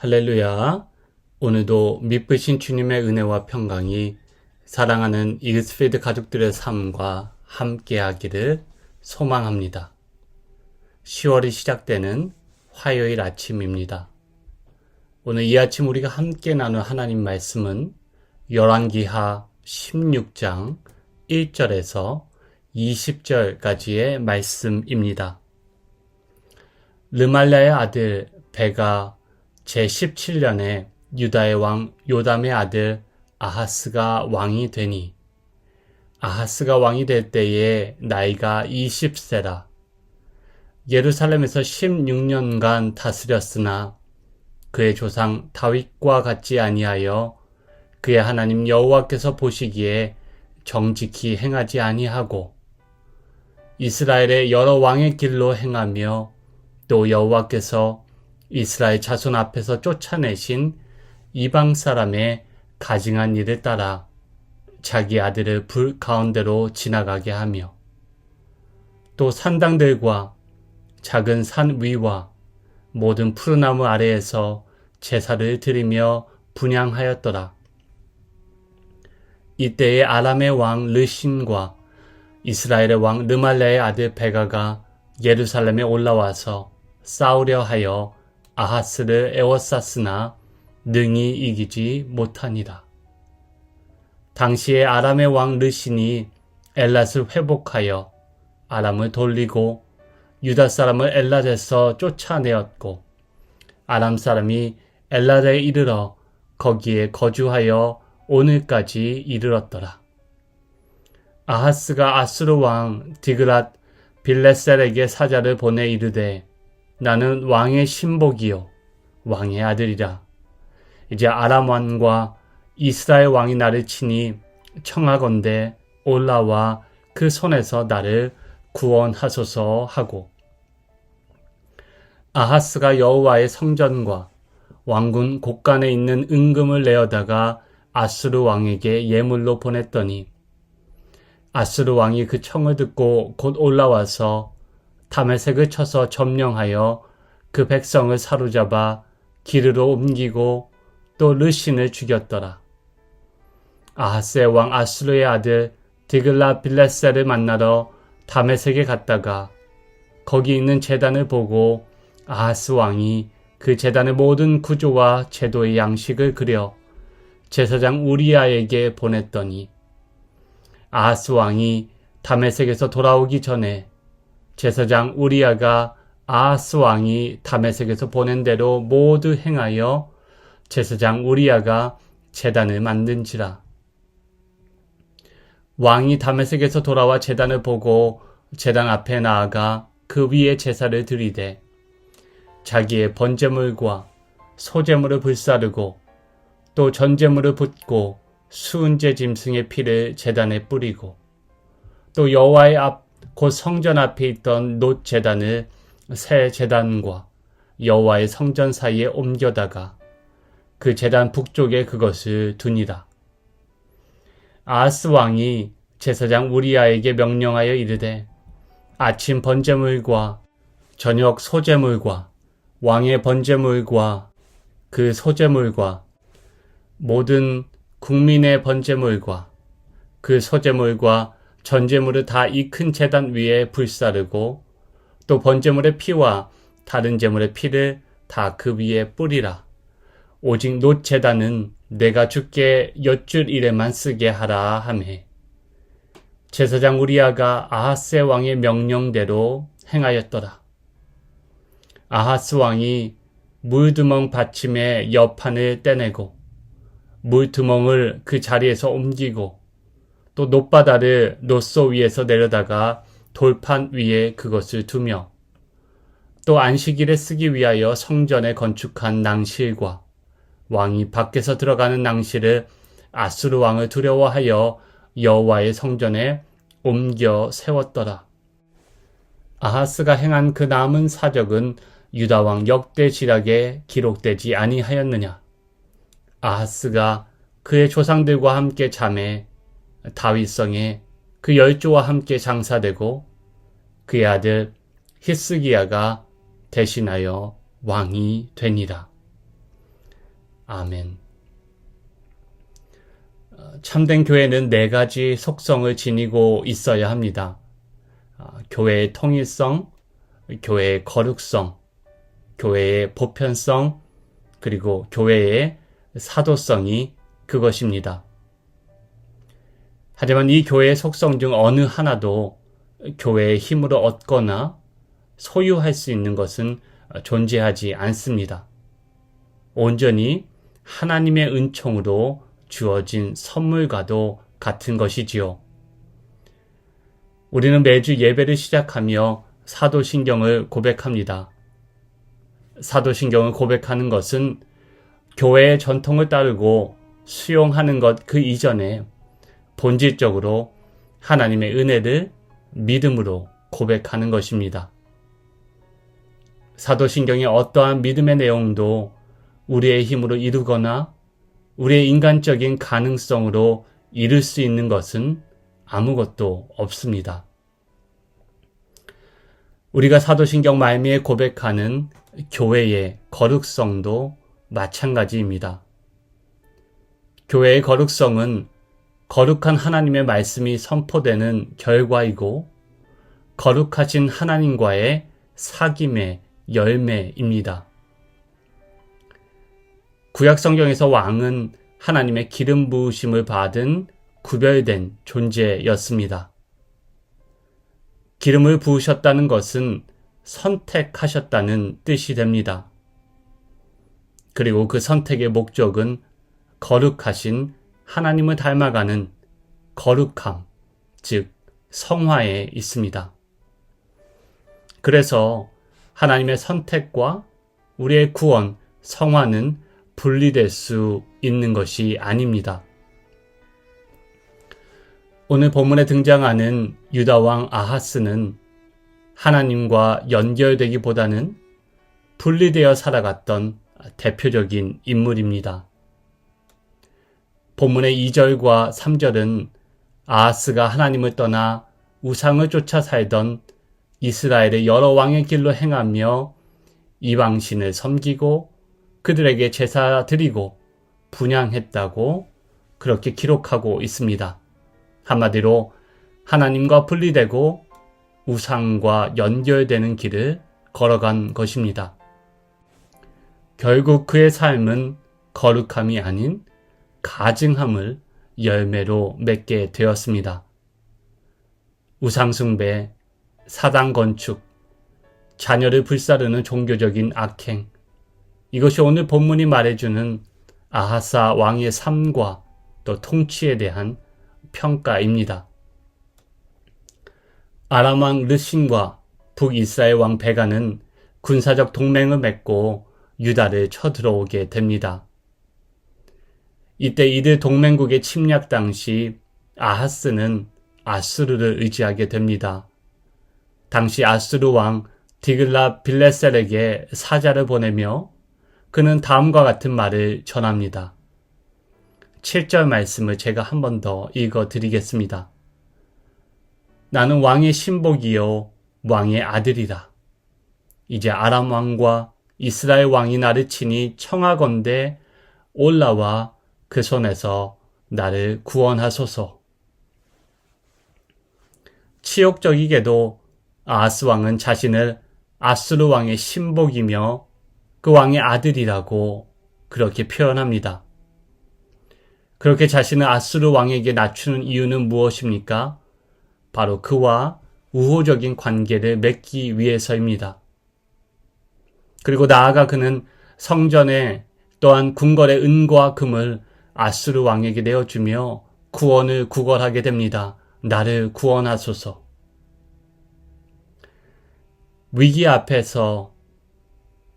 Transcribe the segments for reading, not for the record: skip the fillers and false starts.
할렐루야. 오늘도 믿으신 주님의 은혜와 평강이 사랑하는 이글스필드 가족들의 삶과 함께하기를 소망합니다. 10월이 시작되는 화요일 아침입니다. 오늘 이 아침 우리가 함께 나눌 하나님 말씀은 열왕기하 16장 1절에서 20절까지의 말씀입니다. 르말랴의 아들 베가 제17년에 유다의 왕 요담의 아들 아하스가 왕이 되니 아하스가 왕이 될 때에 나이가 20세라. 예루살렘에서 16년간 다스렸으나 그의 조상 다윗과 같지 아니하여 그의 하나님 여호와께서 보시기에 정직히 행하지 아니하고 이스라엘의 여러 왕의 길로 행하며 또 여호와께서 이스라엘 자손 앞에서 쫓아내신 이방 사람의 가증한 일을 따라 자기 아들을 불 가운데로 지나가게 하며 또 산당들과 작은 산 위와 모든 푸르나무 아래에서 제사를 드리며 분향하였더라. 이때에 아람의 왕 르신과 이스라엘의 왕 르말랴의 아들 베가가 예루살렘에 올라와서 싸우려 하여 아하스를 에워쌌으나 능히 이기지 못하니라. 당시에 아람의 왕 르신이 엘랏을 회복하여 아람을 돌리고 유다 사람을 엘랏에서 쫓아내었고 아람 사람이 엘랏에 이르러 거기에 거주하여 오늘까지 이르렀더라. 아하스가 아수르 왕 디그랏 빌레셀에게 사자를 보내 이르되 나는 왕의 신복이요 왕의 아들이라. 이제 아람 왕과 이스라엘 왕이 나를 치니 청하건대 올라와 그 손에서 나를 구원하소서 하고 아하스가 여호와의 성전과 왕궁 곳간에 있는 은금을 내어다가 아수르 왕에게 예물로 보냈더니 아수르 왕이 그 청을 듣고 곧 올라와서 다메섹을 쳐서 점령하여 그 백성을 사로잡아 기르로 옮기고 또 르신을 죽였더라. 아하스의 왕 아수르의 아들 디글라 빌레셀을 만나러 다메섹에 갔다가 거기 있는 제단을 보고 아하스 왕이 그 제단의 모든 구조와 제도의 양식을 그려 제사장 우리야에게 보냈더니 아하스 왕이 다메섹에서 돌아오기 전에 제사장 우리야가 아하스 왕이 다메섹에서 보낸 대로 모두 행하여 제사장 우리야가 제단을 만든지라. 왕이 다메섹에서 돌아와 제단을 보고 제단 앞에 나아가 그 위에 제사를 드리되 자기의 번제물과 소제물을 불사르고 또 전제물을 붓고 수은제 짐승의 피를 제단에 뿌리고 또 여호와의 앞 곧 성전 앞에 있던 놋 제단을 새 제단과 여호와의 성전 사이에 옮겨다가 그 제단 북쪽에 그것을 두니라. 아하스 왕이 제사장 우리야에게 명령하여 이르되 아침 번제물과 저녁 소제물과 왕의 번제물과 그 소제물과 모든 국민의 번제물과 그 소제물과 전제물을 다 이 큰 제단 위에 불사르고 또 번제물의 피와 다른 제물의 피를 다 그 위에 뿌리라. 오직 놋 제단은 내가 주께 여쭐 일에만 쓰게 하라 하매 제사장 우리야가 아하스 왕의 명령대로 행하였더라. 아하스 왕이 물두멍 받침의 여판을 떼내고 물두멍을 그 자리에서 옮기고 또 놋바다를 놋소 위에서 내려다가 돌판 위에 그것을 두며 또 안식일에 쓰기 위하여 성전에 건축한 낭실과 왕이 밖에서 들어가는 낭실을 아수르 왕을 두려워하여 여호와의 성전에 옮겨 세웠더라. 아하스가 행한 그 남은 사적은 유다 왕 역대지락에 기록되지 아니하였느냐. 아하스가 그의 조상들과 함께 잠에 다윗성에 그 열조와 함께 장사되고 그의 아들 히스기야가 대신하여 왕이 되니라. 아멘. 참된 교회는 4가지 속성을 지니고 있어야 합니다. 교회의 통일성, 교회의 거룩성, 교회의 보편성, 그리고 교회의 사도성이 그것입니다. 하지만 이 교회의 속성 중 어느 하나도 교회의 힘으로 얻거나 소유할 수 있는 것은 존재하지 않습니다. 온전히 하나님의 은총으로 주어진 선물과도 같은 것이지요. 우리는 매주 예배를 시작하며 사도신경을 고백합니다. 사도신경을 고백하는 것은 교회의 전통을 따르고 수용하는 것 그 이전에 본질적으로 하나님의 은혜를 믿음으로 고백하는 것입니다. 사도신경의 어떠한 믿음의 내용도 우리의 힘으로 이루거나 우리의 인간적인 가능성으로 이룰 수 있는 것은 아무것도 없습니다. 우리가 사도신경 말미에 고백하는 교회의 거룩성도 마찬가지입니다. 교회의 거룩성은 거룩한 하나님의 말씀이 선포되는 결과이고 거룩하신 하나님과의 사귐의 열매입니다. 구약성경에서 왕은 하나님의 기름 부으심을 받은 구별된 존재였습니다. 기름을 부으셨다는 것은 선택하셨다는 뜻이 됩니다. 그리고 그 선택의 목적은 거룩하신 하나님을 닮아가는 거룩함, 즉 성화에 있습니다. 그래서 하나님의 선택과 우리의 구원, 성화는 분리될 수 있는 것이 아닙니다. 오늘 본문에 등장하는 유다왕 아하스는 하나님과 연결되기보다는 분리되어 살아갔던 대표적인 인물입니다. 본문의 2절과 3절은 아하스가 하나님을 떠나 우상을 쫓아 살던 이스라엘의 여러 왕의 길로 행하며 이방신을 섬기고 그들에게 제사 드리고 분향했다고 그렇게 기록하고 있습니다. 한마디로 하나님과 분리되고 우상과 연결되는 길을 걸어간 것입니다. 결국 그의 삶은 거룩함이 아닌 가증함을 열매로 맺게 되었습니다. 우상숭배, 사당 건축, 자녀를 불사르는 종교적인 악행, 이것이 오늘 본문이 말해주는 아하사 왕의 삶과 또 통치에 대한 평가입니다. 아람 왕 르신과 북이스라엘 왕 베가는 군사적 동맹을 맺고 유다를 쳐들어오게 됩니다. 이때 이들 동맹국의 침략 당시 아하스는 아수르를 의지하게 됩니다. 당시 아수르 왕 디글라 빌레셀에게 사자를 보내며 그는 다음과 같은 말을 전합니다. 7절 말씀을 제가 한 번 더 읽어드리겠습니다. 나는 왕의 신복이요 왕의 아들이라. 이제 아람 왕과 이스라엘 왕이 나를 치니 청하건대 올라와 그 손에서 나를 구원하소서. 치욕적이게도 아하스 왕은 자신을 아수르 왕의 신복이며 그 왕의 아들이라고 그렇게 표현합니다. 그렇게 자신을 아수르 왕에게 낮추는 이유는 무엇입니까? 바로 그와 우호적인 관계를 맺기 위해서입니다. 그리고 나아가 그는 성전에 또한 궁궐의 은과 금을 아수르 왕에게 내어주며 구원을 구걸하게 됩니다. 나를 구원하소서. 위기 앞에서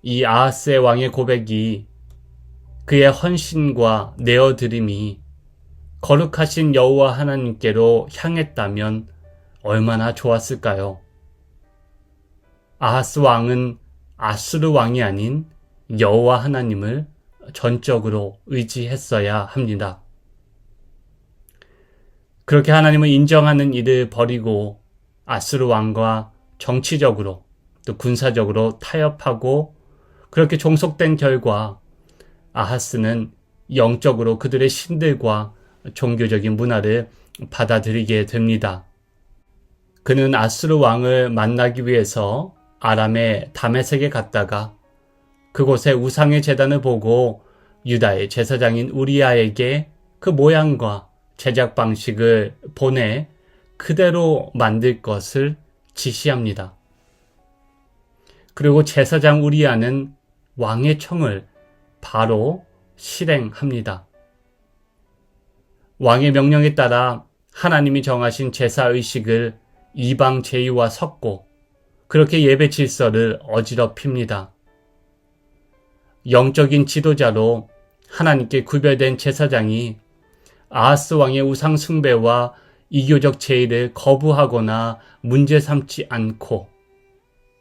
이 아하스의 왕의 고백이 그의 헌신과 내어드림이 거룩하신 여호와 하나님께로 향했다면 얼마나 좋았을까요? 아하스 왕은 아수르 왕이 아닌 여호와 하나님을 전적으로 의지했어야 합니다. 그렇게 하나님을 인정하는 이를 버리고 아수르 왕과 정치적으로 또 군사적으로 타협하고 그렇게 종속된 결과 아하스는 영적으로 그들의 신들과 종교적인 문화를 받아들이게 됩니다. 그는 아수르 왕을 만나기 위해서 아람의 다메섹에 갔다가 그곳에 우상의 제단을 보고 유다의 제사장인 우리아에게 그 모양과 제작 방식을 보내 그대로 만들 것을 지시합니다. 그리고 제사장 우리아는 왕의 청을 바로 실행합니다. 왕의 명령에 따라 하나님이 정하신 제사의식을 이방 제의와 섞고 그렇게 예배 질서를 어지럽힙니다. 영적인 지도자로 하나님께 구별된 제사장이 아하스 왕의 우상 숭배와 이교적 제의를 거부하거나 문제 삼지 않고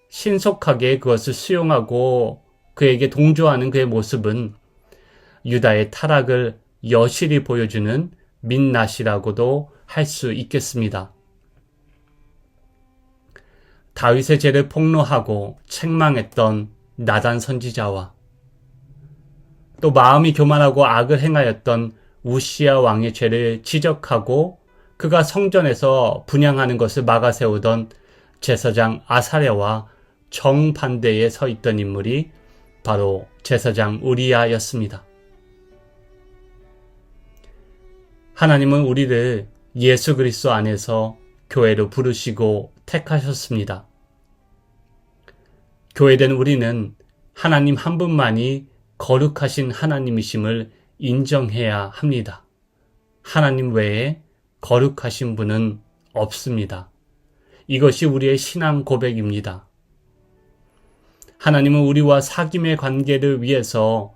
신속하게 그것을 수용하고 그에게 동조하는 그의 모습은 유다의 타락을 여실히 보여주는 민낯이라고도 할 수 있겠습니다. 다윗의 죄를 폭로하고 책망했던 나단 선지자와 또 마음이 교만하고 악을 행하였던 우시야 왕의 죄를 지적하고 그가 성전에서 분향하는 것을 막아세우던 제사장 아사랴와 정반대에 서 있던 인물이 바로 제사장 우리야였습니다. 하나님은 우리를 예수 그리스도 안에서 교회로 부르시고 택하셨습니다. 교회된 우리는 하나님 한 분만이 거룩하신 하나님이심을 인정해야 합니다. 하나님 외에 거룩하신 분은 없습니다. 이것이 우리의 신앙 고백입니다. 하나님은 우리와 사귐의 관계를 위해서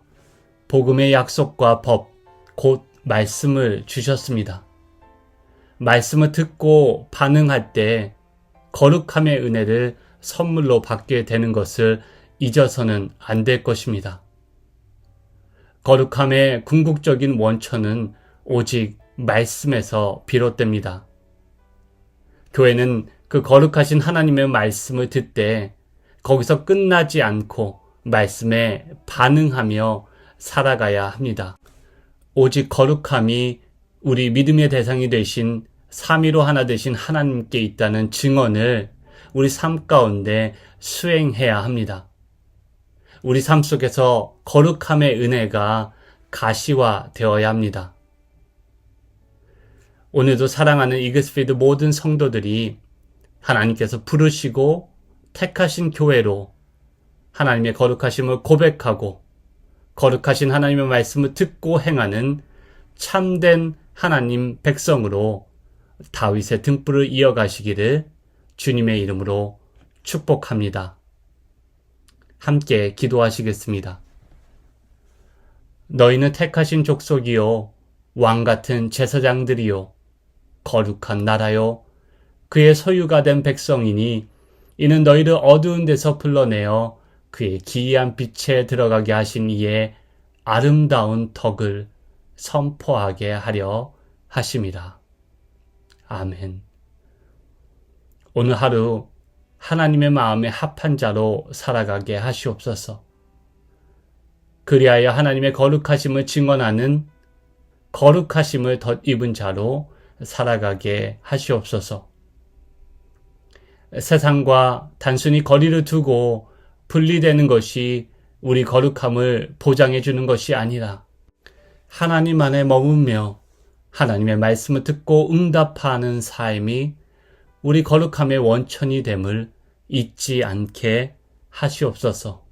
복음의 약속과 법, 곧 말씀을 주셨습니다. 말씀을 듣고 반응할 때 거룩함의 은혜를 선물로 받게 되는 것을 잊어서는 안 될 것입니다. 거룩함의 궁극적인 원천은 오직 말씀에서 비롯됩니다. 교회는 그 거룩하신 하나님의 말씀을 듣되 거기서 끝나지 않고 말씀에 반응하며 살아가야 합니다. 오직 거룩함이 우리 믿음의 대상이 되신 삼위로 하나 되신 하나님께 있다는 증언을 우리 삶 가운데 수행해야 합니다. 우리 삶 속에서 거룩함의 은혜가 가시화되어야 합니다. 오늘도 사랑하는 이글스필드 모든 성도들이 하나님께서 부르시고 택하신 교회로 하나님의 거룩하심을 고백하고 거룩하신 하나님의 말씀을 듣고 행하는 참된 하나님 백성으로 다윗의 등불을 이어가시기를 주님의 이름으로 축복합니다. 함께 기도하시겠습니다. 너희는 택하신 족속이요 왕 같은 제사장들이요 거룩한 나라요 그의 소유가 된 백성이니 이는 너희를 어두운 데서 불러내어 그의 기이한 빛에 들어가게 하신 이의 아름다운 덕을 선포하게 하려 하심이라. 아멘. 오늘 하루 하나님의 마음에 합한 자로 살아가게 하시옵소서. 그리하여 하나님의 거룩하심을 증언하는 거룩하심을 덧입은 자로 살아가게 하시옵소서. 세상과 단순히 거리를 두고 분리되는 것이 우리 거룩함을 보장해 주는 것이 아니라 하나님 안에 머무며 하나님의 말씀을 듣고 응답하는 삶이 우리 거룩함의 원천이 됨을 잊지 않게 하시옵소서.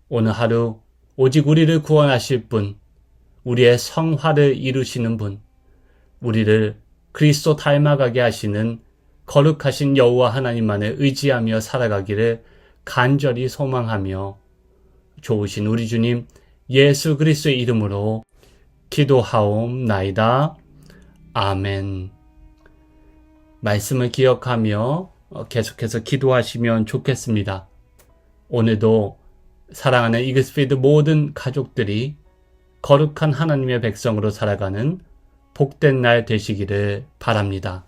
오늘 하루 오직 우리를 구원하실 분, 우리의 성화를 이루시는 분, 우리를 그리스도 닮아가게 하시는 거룩하신 여호와 하나님만을 의지하며 살아가기를 간절히 소망하며 좋으신 우리 주님 예수 그리스도의 이름으로 기도하옵나이다. 아멘. 말씀을 기억하며 계속해서 기도하시면 좋겠습니다. 오늘도 사랑하는 이글스필드 모든 가족들이 거룩한 하나님의 백성으로 살아가는 복된 날 되시기를 바랍니다.